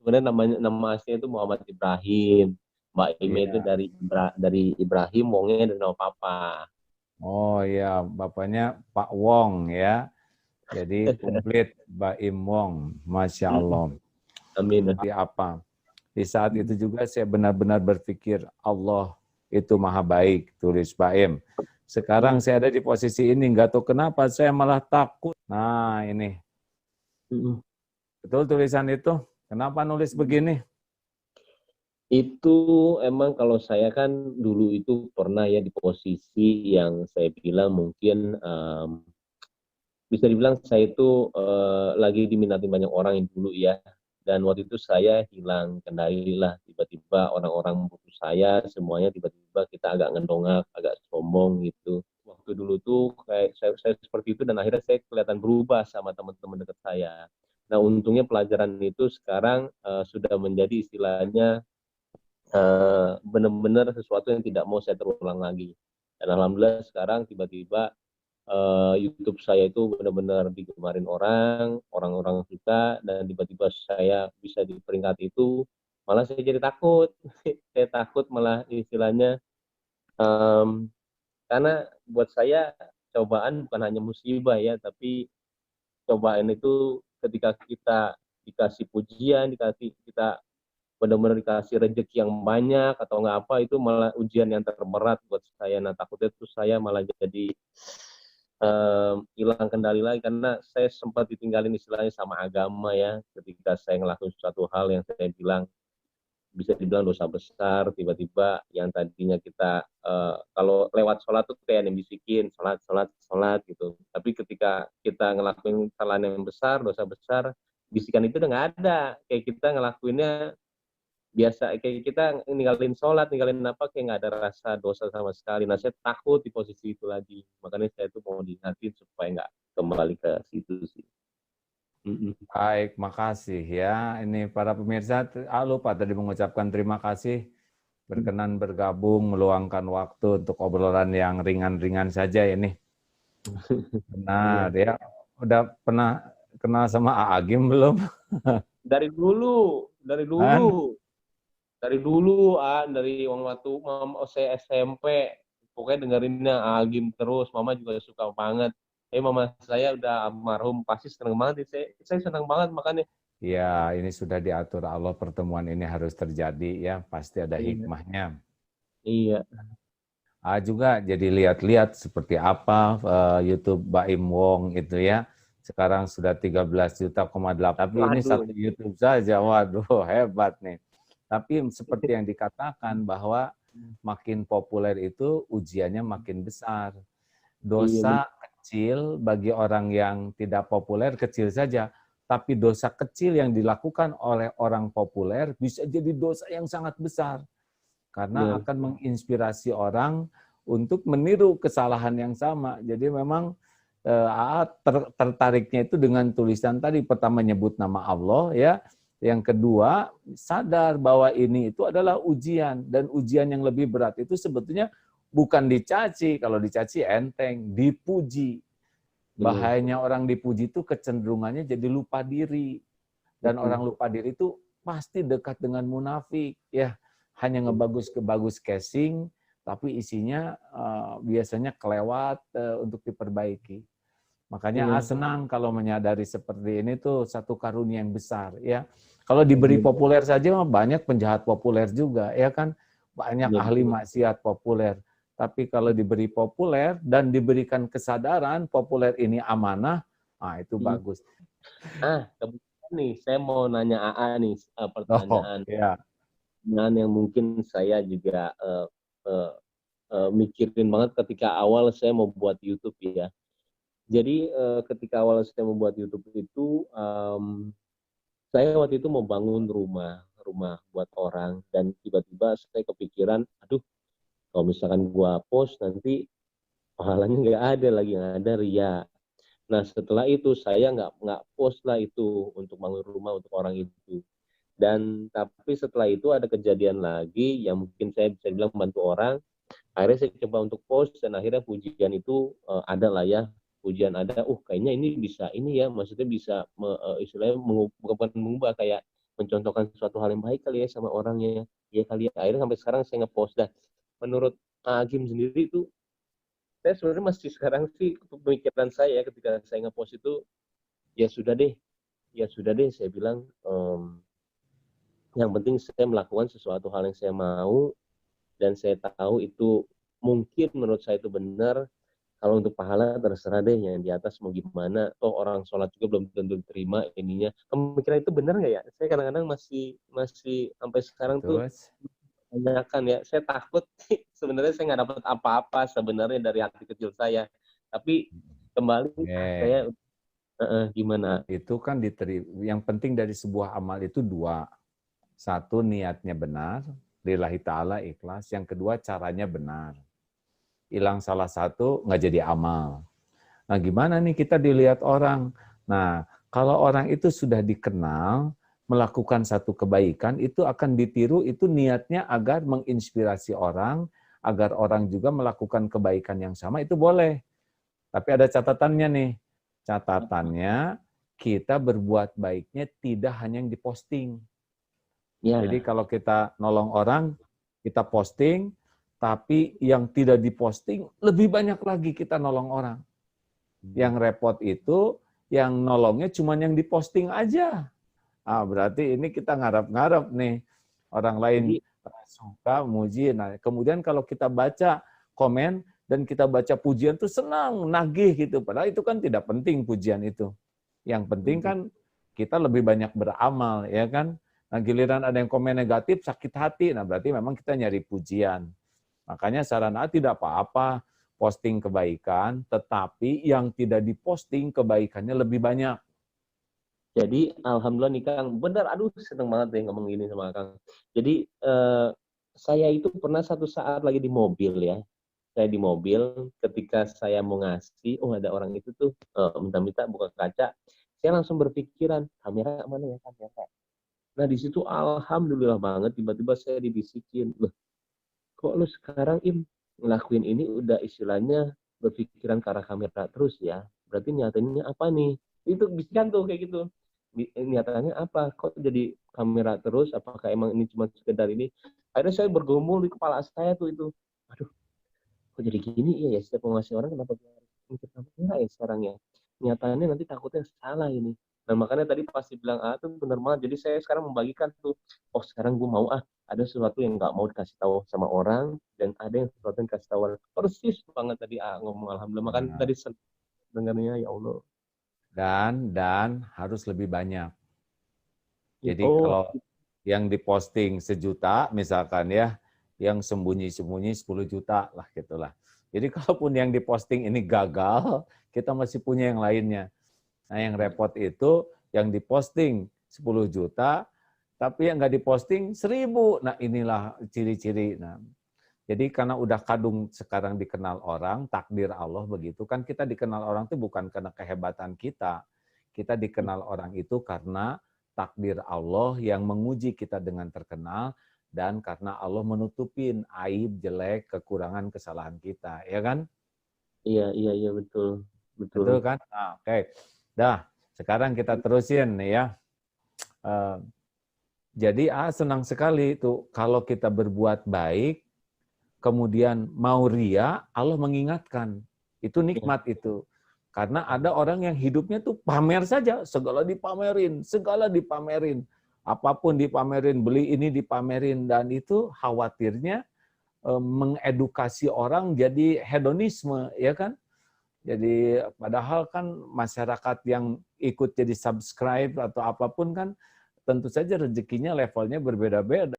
sebenarnya nama aslinya itu Muhammad Ibrahim. Mbak Ime itu Iya. dari Ibrahim, Wongnya dari nama papa. Oh iya, bapaknya Pak Wong ya. Jadi komplit Baim Wong, Masya Allah. Amin. Seperti apa? Di saat itu juga saya benar-benar berpikir Allah itu maha baik, tulis Baim. Sekarang saya ada di posisi ini, nggak tahu kenapa saya malah takut. Nah ini, betul tulisan itu. Kenapa nulis begini? Itu emang kalau saya kan dulu itu pernah ya di posisi yang saya bilang mungkin bisa dibilang saya itu lagi diminati banyak orang yang dulu ya. Dan waktu itu saya hilang kendali lah. Tiba-tiba orang-orang butuh saya, semuanya tiba-tiba kita agak ngedongak, agak sombong gitu. Waktu dulu tuh kayak saya seperti itu dan akhirnya saya kelihatan berubah sama teman-teman dekat saya. Nah untungnya pelajaran itu sekarang sudah menjadi istilahnya benar-benar sesuatu yang tidak mau saya terulang lagi. Dan alhamdulillah sekarang tiba-tiba YouTube saya itu benar-benar digemarin orang-orang suka, dan tiba-tiba saya bisa di peringkat itu, malah saya jadi takut. Saya takut malah istilahnya, um, karena buat saya cobaan bukan hanya musibah ya, tapi cobaan itu ketika kita dikasih pujian, dikasih kita benar-benar dikasih rezeki yang banyak atau nggak apa, itu malah ujian yang terberat buat saya. Nah takutnya itu saya malah jadi hilang kendali lagi, karena saya sempat ditinggalin istilahnya sama agama ya, ketika saya ngelakuin suatu hal yang saya bilang bisa dibilang dosa besar. Tiba-tiba yang tadinya kita kalau lewat sholat tuh kayak yang bisikin sholat sholat sholat gitu, tapi ketika kita ngelakuin kesalahan yang besar, dosa besar, bisikan itu udah nggak ada, kayak kita ngelakuinnya biasa, kayak kita ninggalin sholat, ninggalin apa, kayak nggak ada rasa dosa sama sekali. Nah saya takut di posisi itu lagi, makanya saya tuh mau diingatin supaya nggak kembali ke situ sih. Baik, makasih ya. Ini para pemirsa, lupa tadi mengucapkan terima kasih berkenan bergabung, meluangkan waktu untuk obrolan yang ringan-ringan saja ini. Iya. Benar ya. Udah pernah kenal sama Agim belum? Dari dulu, dari Kan? dulu, dari dulu, dari waktu saya SMP, pokoknya dengerinnya Agim terus. Mama juga suka banget. Mama saya udah almarhum, pasti seneng banget. Saya seneng banget makanya. Ya, ini sudah diatur Allah, pertemuan ini harus terjadi ya, pasti ada Iya, hikmahnya. iya, Juga jadi lihat-lihat seperti apa YouTube Baim Wong itu ya. Sekarang sudah 13,8 juta. Tapi ini waduh, satu YouTube saja, waduh hebat nih. Tapi seperti yang dikatakan bahwa makin populer itu ujiannya makin besar. iya Dosa kecil bagi orang yang tidak populer kecil saja, tapi dosa kecil yang dilakukan oleh orang populer bisa jadi dosa yang sangat besar karena benar. akan menginspirasi orang untuk meniru kesalahan yang sama. Jadi memang tertariknya itu dengan tulisan tadi, pertama nyebut nama Allah ya, yang kedua sadar bahwa ini itu adalah ujian, dan ujian yang lebih berat itu sebetulnya bukan dicaci, kalau dicaci enteng, dipuji. Benar. Bahayanya orang dipuji itu kecenderungannya jadi lupa diri, dan orang lupa diri itu pasti dekat dengan munafik ya, hanya ngebagus casing tapi isinya biasanya kelewat untuk diperbaiki. Makanya Iya. senang kalau menyadari seperti ini tuh satu karunia yang besar ya. Kalau diberi Iya. populer saja banyak penjahat populer juga ya kan, banyak Iya, ahli betul. maksiat populer. Tapi kalau diberi populer dan diberikan kesadaran populer ini amanah, itu Hmm. bagus. Kebetulan nih, saya mau nanya AA nih, Oh pertanyaan ya. yang mungkin saya juga uh, mikirin banget ketika awal saya mau buat YouTube ya. Jadi ketika awal saya membuat YouTube itu, saya waktu itu mau bangun rumah, rumah buat orang, dan tiba-tiba saya kepikiran, aduh, kalau misalkan gua post nanti pahalanya nggak ada lagi, yang ada ria. Nah setelah itu saya nggak post lah itu untuk bangun rumah untuk orang itu. Dan tapi setelah itu ada kejadian lagi yang mungkin saya bisa bilang membantu orang. Akhirnya saya coba untuk post, dan akhirnya pujian itu ada lah ya, pujian ada. Kayaknya ini bisa, ini ya, maksudnya bisa istilahnya bukan mengubah, kayak mencontohkan suatu hal yang baik kali ya sama orangnya ya kali ya. Akhirnya sampai sekarang saya ngepost. Dan menurut Agim sendiri itu, saya sebenarnya masih sekarang sih pemikiran saya ketika saya ngepost itu, ya sudah deh saya bilang, yang penting saya melakukan sesuatu hal yang saya mau dan saya tahu itu mungkin menurut saya itu benar. Kalau untuk pahala terserah deh yang di atas mau gimana. Toh orang sholat juga belum tentu terima ininya. Pemikiran itu benar nggak ya? Saya kadang-kadang masih sampai sekarang tuh Terus, tanyakan ya. Saya takut sebenarnya saya nggak dapat apa-apa sebenarnya dari hati kecil saya. Tapi kembali saya gimana? itu kan yang penting dari sebuah amal itu dua. Satu, niatnya benar, lillahi ta'ala ikhlas. Yang kedua, caranya benar. Hilang salah satu, nggak jadi amal. Nah, gimana nih kita dilihat orang? Nah, kalau orang itu sudah dikenal, melakukan satu kebaikan, itu akan ditiru, itu niatnya agar menginspirasi orang, agar orang juga melakukan kebaikan yang sama, itu boleh. Tapi ada catatannya nih. Catatannya, kita berbuat baiknya tidak hanya yang diposting. Ya. Jadi kalau kita nolong orang, kita posting, tapi yang tidak diposting, lebih banyak lagi kita nolong orang. Yang repot itu, yang nolongnya cuma yang diposting aja. Ah, berarti ini kita ngarep-ngarep nih. Orang lain suka, muji. Nah, kemudian kalau kita baca komen, dan kita baca pujian tuh senang, nagih gitu. Padahal itu kan tidak penting pujian itu. Yang penting kan kita lebih banyak beramal, ya kan? Nah, giliran ada yang komen negatif, sakit hati. Nah, berarti memang kita nyari pujian. Makanya saran A tidak apa-apa posting kebaikan, tetapi yang tidak diposting kebaikannya lebih banyak. Jadi alhamdulillah nih Kang, benar, aduh seneng banget deh ngomong gini sama Kang. Jadi saya itu pernah satu saat lagi di mobil ya. Saya di mobil ketika saya mau ngasih, oh ada orang itu tuh minta-minta buka kaca. Saya langsung berpikiran, kamera mana ya kamera. Nah di situ alhamdulillah banget tiba-tiba saya dibisikin, loh kok lu sekarang ngelakuin ini udah istilahnya berpikiran ke arah kamera terus ya. Berarti niatannya apa nih? Itu bisikan tuh kayak gitu. Niatannya apa? Kok jadi kamera terus? Apakah emang ini cuma sekedar ini? Akhirnya saya bergumul di kepala saya tuh itu. Aduh, kok jadi gini ya setiap mau ngasih orang kenapa gue harus mikir kamera ya sekarang ya. Nyatanya nanti takutnya salah ini. Nah makanya tadi pasti bilang tuh benar banget. Jadi saya sekarang membagikan tuh, oh sekarang gue mau ada sesuatu yang nggak mau dikasih tahu sama orang dan ada yang sesuatu yang dikasih tahu orang. Persis banget tadi ngomong alhamdulillah. Makanya tadi dengarnya ya Allah. Dan harus lebih banyak. Jadi Oh, kalau yang diposting 1.000.000 misalkan ya, yang sembunyi-sembunyi 10 juta lah gitulah. Jadi kalaupun yang diposting ini gagal, kita masih punya yang lainnya. Nah yang repot itu yang diposting 10 juta, tapi yang nggak diposting 1.000. Nah inilah ciri-ciri. Nah, jadi karena udah kadung sekarang dikenal orang, takdir Allah begitu kan, kita dikenal orang itu bukan karena kehebatan kita. Kita dikenal orang itu karena takdir Allah yang menguji kita dengan terkenal, dan karena Allah menutupin aib, jelek, kekurangan, kesalahan kita, ya kan? iya betul. Betul kan? Nah, oke. Dah, sekarang kita terusin nih ya. Jadi senang sekali itu kalau kita berbuat baik, kemudian mau ria, Allah mengingatkan. Itu nikmat itu. Karena ada orang yang hidupnya tuh pamer saja, segala dipamerin. Apapun dipamerin, beli ini dipamerin, dan itu khawatirnya mengedukasi orang jadi hedonisme, ya kan? Jadi padahal kan masyarakat yang ikut jadi subscribe atau apapun kan tentu saja rezekinya levelnya berbeda-beda.